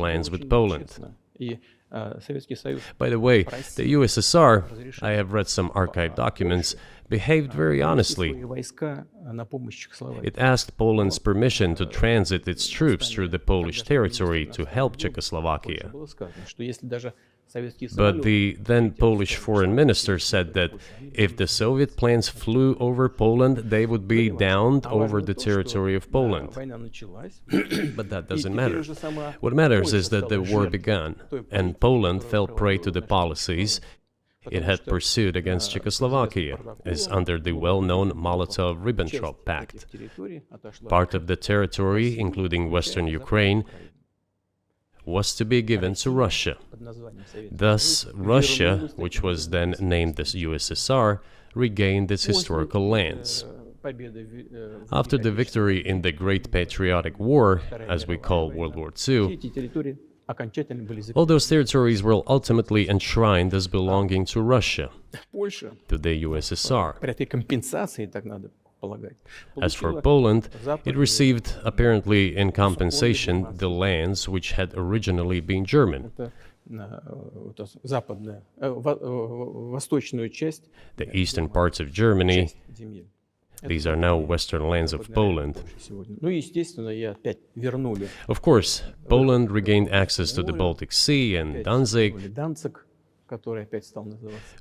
lands with Poland. By the way, the USSR, I have read some archive documents, behaved very honestly. It asked Poland's permission to transit its troops through the Polish territory to help Czechoslovakia. But the then Polish foreign minister said that if the Soviet planes flew over Poland, they would be downed over the territory of Poland. But that doesn't matter. What matters is that the war began, and Poland fell prey to the policies it had pursued against Czechoslovakia, as under the well-known Molotov-Ribbentrop Pact. Part of the territory, including western Ukraine, was to be given to Russia. Thus, Russia, which was then named the USSR, regained its historical lands. After the victory in the Great Patriotic War, as we call World War II, all those territories were ultimately enshrined as belonging to Russia, to the USSR. As for Poland, it received, apparently in compensation, the lands which had originally been German. The eastern parts of Germany, these are now western lands of Poland. Of course, Poland regained access to the Baltic Sea and Danzig,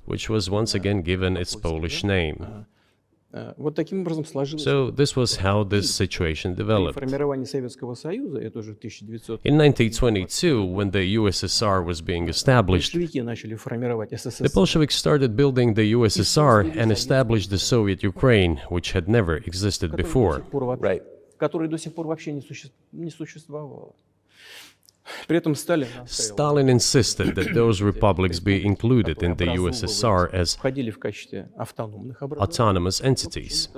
which was once again given its Polish name. So this was how this situation developed. In 1922, when the USSR was being established, the Bolsheviks started building the USSR and established the Soviet Ukraine, which had never existed before. Right. Stalin insisted that those republics be included in the USSR as autonomous entities.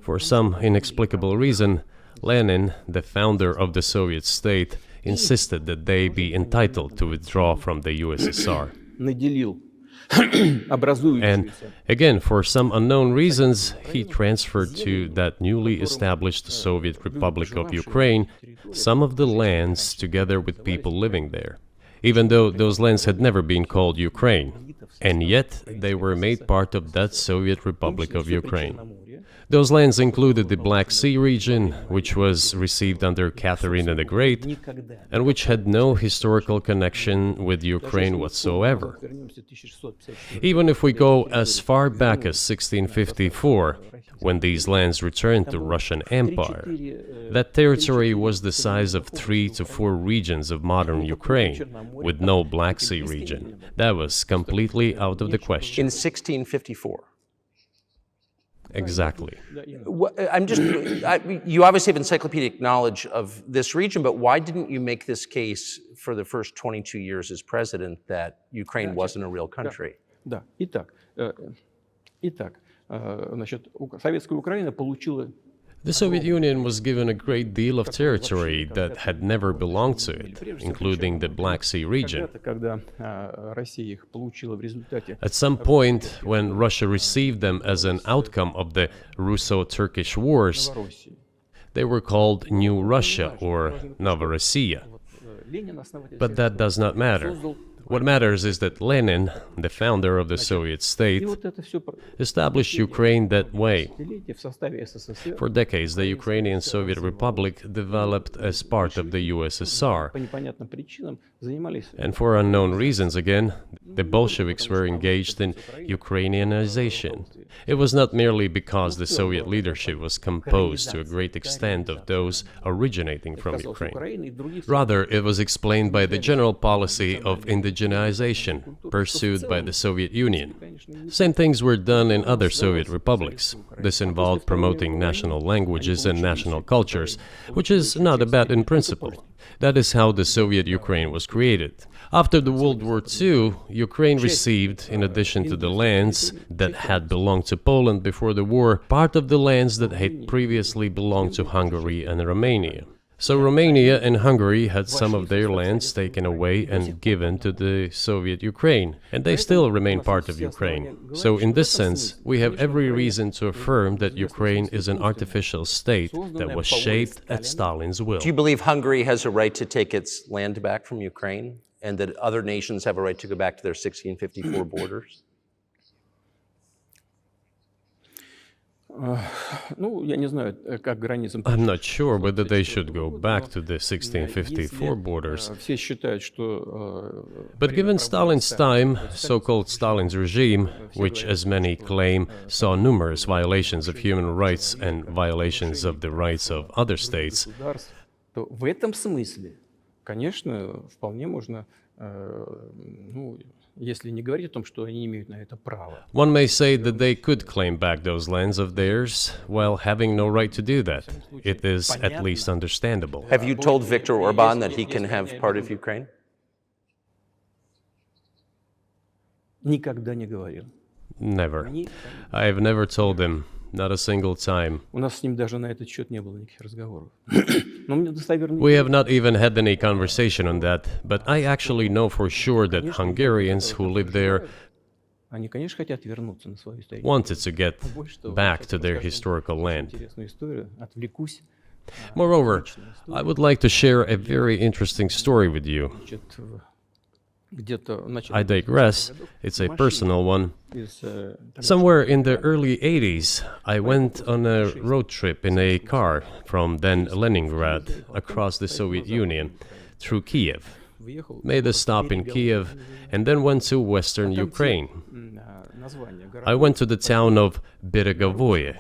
For some inexplicable reason, Lenin, the founder of the Soviet state, insisted that they be entitled to withdraw from the USSR. And again, for some unknown reasons, he transferred to that newly established Soviet Republic of Ukraine some of the lands together with people living there, even though those lands had never been called Ukraine, and yet they were made part of that Soviet Republic of Ukraine. Those lands included the Black Sea region, which was received under Catherine the Great, and which had no historical connection with Ukraine whatsoever. Even if we go as far back as 1654, when these lands returned to Russian Empire, that territory was the size of 3 to 4 regions of modern Ukraine, with no Black Sea region. That was completely out of the question. In 1654. Exactly. You obviously have encyclopedic knowledge of this region, but why didn't you make this case for the first 22 years as president that Ukraine wasn't a real country? The Soviet Union was given a great deal of territory that had never belonged to it, including the Black Sea region. At some point, when Russia received them as an outcome of the Russo-Turkish Wars, they were called New Russia or Novorossiya. But that does not matter. What matters is that Lenin, the founder of the Soviet state, established Ukraine that way. For decades, the Ukrainian Soviet Republic developed as part of the USSR. And for unknown reasons, again, the Bolsheviks were engaged in Ukrainianization. It was not merely because the Soviet leadership was composed to a great extent of those originating from Ukraine. Rather, it was explained by the general policy of indigenization pursued by the Soviet Union. Same things were done in other Soviet republics. This involved promoting national languages and national cultures, which is not a bad in principle. That is how the Soviet Ukraine was created. After the World War II, Ukraine received, in addition to the lands that had belonged to Poland before the war, part of the lands that had previously belonged to Hungary and Romania. So Romania and Hungary had some of their lands taken away and given to the Soviet Ukraine, and they still remain part of Ukraine. So in this sense, we have every reason to affirm that Ukraine is an artificial state that was shaped at Stalin's will. Do you believe Hungary has a right to take its land back from Ukraine, and that other nations have a right to go back to their 1654 borders? I'm not sure whether they should go back to the 1654 borders. But given Stalin's time, so-called Stalin's regime, which as many claim saw numerous violations of human rights and violations of the rights of other states, one may say that they could claim back those lands of theirs while having no right to do that. It is at least understandable. Have you told Viktor Orban that he can have part of Ukraine? Never. I have never told him, not a single time. We have not even had any conversation on that, but I actually know for sure that Hungarians who live there wanted to get back to their historical land. Moreover, I would like to share a very interesting story with you. I digress, it's a personal one. Somewhere in the early 80s, I went on a road trip in a car from then Leningrad across the Soviet Union through Kiev. Made a stop in Kiev and then went to western Ukraine. I went to the town of Beregovoye,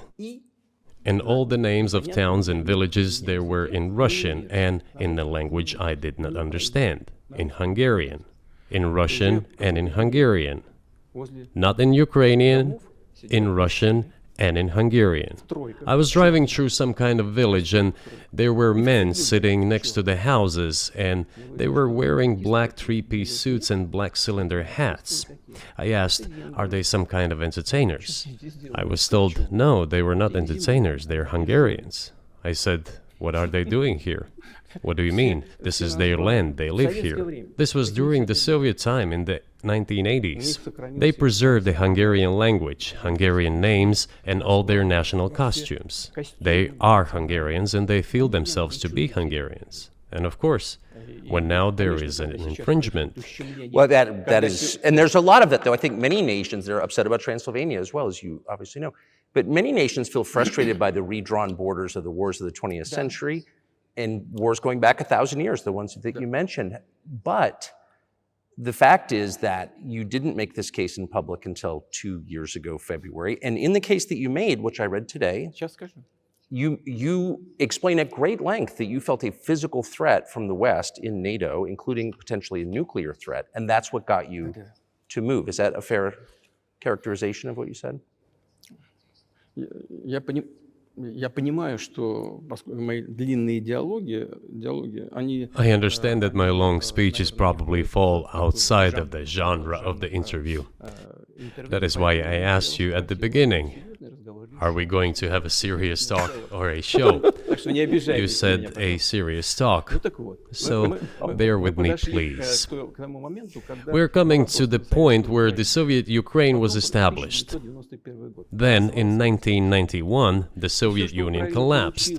and all the names of towns and villages there were in Russian and in a language I did not understand, in Hungarian. In Russian and in Hungarian. Not in Ukrainian, in Russian and in Hungarian. I was driving through some kind of village and there were men sitting next to the houses and they were wearing black three-piece suits and black cylinder hats. I asked, are they some kind of entertainers? I was told, no, they were not entertainers, they're Hungarians. I said, what are they doing here? What do you mean? This is their land, they live here. This was during the Soviet time in the 1980s. They preserved the Hungarian language, Hungarian names, and all their national costumes. They are Hungarians and they feel themselves to be Hungarians. And of course, when now there is an infringement. Well, that is, and there's a lot of that, though. I think many nations are upset about Transylvania as well, as you obviously know. But many nations feel frustrated by the redrawn borders of the wars of the 20th century. And wars going back 1,000 years, the ones that you mentioned. But the fact is that you didn't make this case in public until 2 years ago, February. And in the case that you made, which I read today, you explain at great length that you felt a physical threat from the West in NATO, including potentially a nuclear threat. And that's what got you to move. Is that a fair characterization of what you said? I understand that my long speeches probably fall outside of the genre of the interview. That is why I asked you at the beginning, are we going to have a serious talk or a show? You said a serious talk, so bear with me, please. We're coming to the point where the Soviet Ukraine was established. Then, in 1991, the Soviet Union collapsed,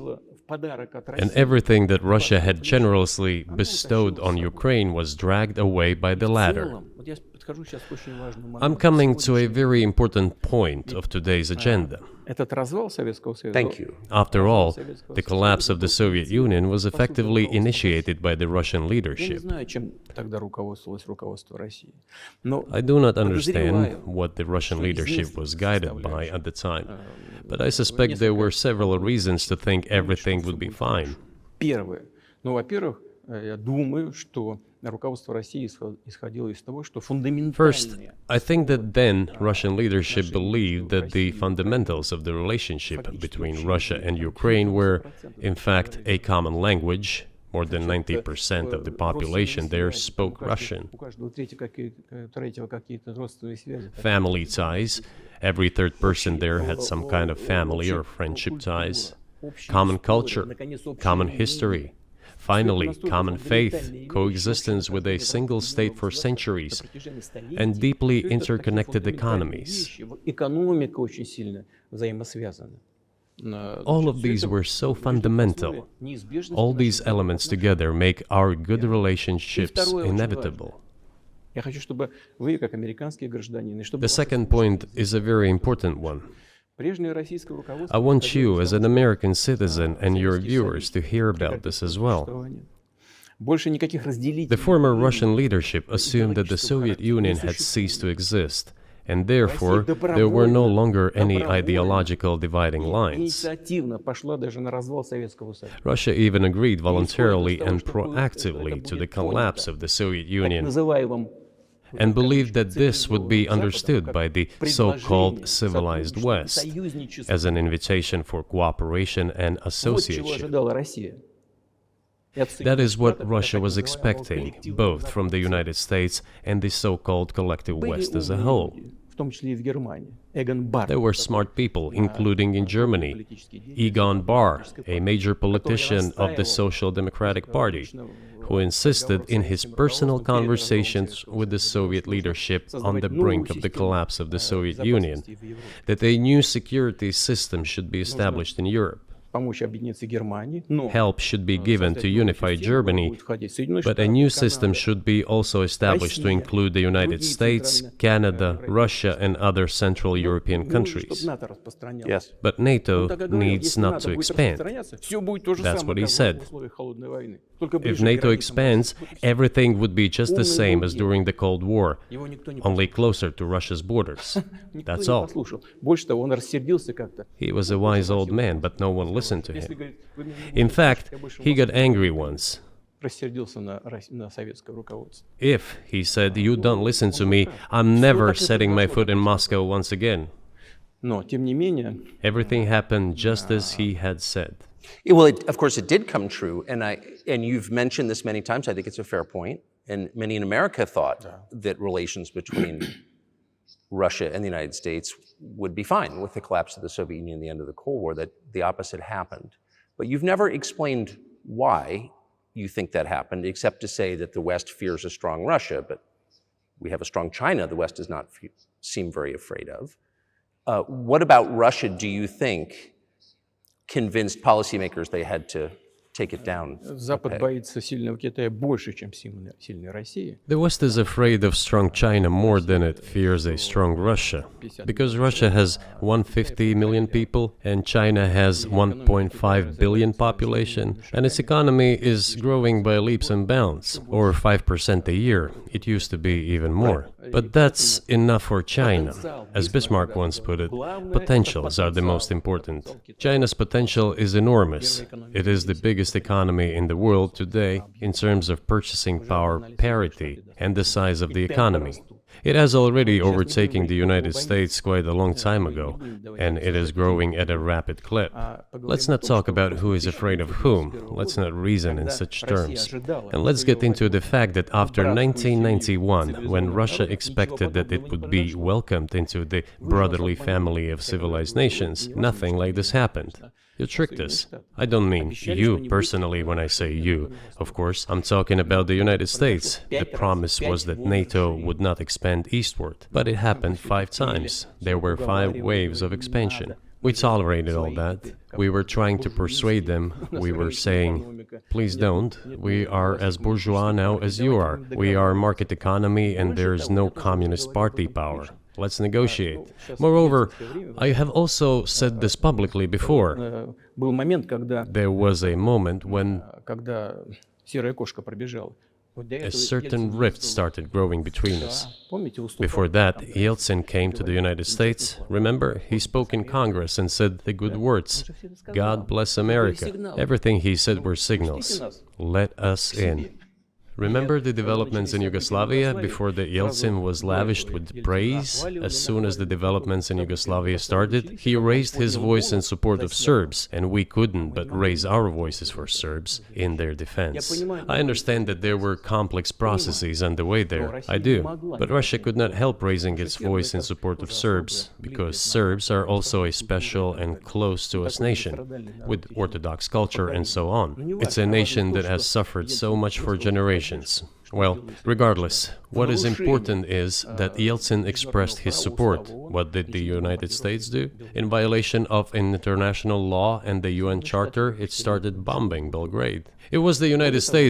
and everything that Russia had generously bestowed on Ukraine was dragged away by the latter. I'm coming to a very important point of today's agenda. Thank you. After all, the collapse of the Soviet Union was effectively initiated by the Russian leadership. I do not understand what the Russian leadership was guided by at the time, but I suspect there were several reasons to think everything would be fine. First, I think that then Russian leadership believed that the fundamentals of the relationship between Russia and Ukraine were, in fact, a common language. More than 90% of the population there spoke Russian. Family ties. Every third person there had some kind of family or friendship ties. Common culture, common history, Finally, common faith, coexistence with a single state for centuries, and deeply interconnected economies. All of these were so fundamental. All these elements together make our good relationships inevitable. The second point is a very important one. I want you, as an American citizen, and your viewers to hear about this as well. The former Russian leadership assumed that the Soviet Union had ceased to exist, and therefore there were no longer any ideological dividing lines. Russia even agreed voluntarily and proactively to the collapse of the Soviet Union, and believed that this would be understood by the so-called civilized West as an invitation for cooperation and association. That is what Russia was expecting, both from the United States and the so-called collective West as a whole. There were smart people, including in Germany, Egon Bahr, a major politician of the Social Democratic Party, who insisted in his personal conversations with the Soviet leadership on the brink of the collapse of the Soviet Union that a new security system should be established in Europe. Help should be given to unify Germany, but a new system should be also established to include the United States, Canada, Russia, and other Central European countries. Yes. But NATO needs not to expand. That's what he said. If NATO expands, everything would be just the same as during the Cold War, only closer to Russia's borders. That's all. He was a wise old man, but no one listened to him. In fact, he got angry once. If, he said, you don't listen to me, I'm never setting my foot in Moscow once again. Everything happened just as he had said. Well, of course, it did come true, and you've mentioned this many times. I think it's a fair point, and many in America thought that relations between Russia and the United States would be fine with the collapse of the Soviet Union and the end of the Cold War, that the opposite happened. But you've never explained why you think that happened, except to say that the West fears a strong Russia, but we have a strong China the West does not seem very afraid of. What about Russia, do you think, convinced policymakers they had to take it down? The West is afraid of strong China more than it fears a strong Russia, because Russia has 150 million people and China has 1.5 billion population, and its economy is growing by leaps and bounds, or 5% a year. It used to be even more. But that's enough for China. As Bismarck once put it, potentials are the most important. China's potential is enormous. It is the biggest economy in the world today in terms of purchasing power parity and the size of the economy. It has already overtaken the United States quite a long time ago, and it is growing at a rapid clip. Let's not talk about who is afraid of whom. Let's not reason in such terms. And let's get into the fact that after 1991, when Russia expected that it would be welcomed into the brotherly family of civilized nations, nothing like this happened. You tricked us. I don't mean you personally when I say you. Of course, I'm talking about the United States. The promise was that NATO would not expand eastward, but it happened 5 times. There were 5 waves of expansion. We tolerated all that. We were trying to persuade them. We were saying, please don't. We are as bourgeois now as you are. We are market economy and there is no communist party power. Let's negotiate. Moreover, I have also said this publicly before. There was a moment when a certain rift started growing between us. Before that, Yeltsin came to the United States. Remember, he spoke in Congress and said the good words, God bless America. Everything he said were signals. Let us in. Remember the developments in Yugoslavia before the Yeltsin was lavished with praise? As soon as the developments in Yugoslavia started, he raised his voice in support of Serbs, and we couldn't but raise our voices for Serbs in their defense. I understand that there were complex processes underway there, I do, but Russia could not help raising its voice in support of Serbs, because Serbs are also a special and close to us nation, with Orthodox culture and so on. It's a nation that has suffered so much for generations. Well, regardless, what is important is that Yeltsin expressed his support. What did the United States do? In violation of international law and the UN Charter, it started bombing Belgrade. It was the United States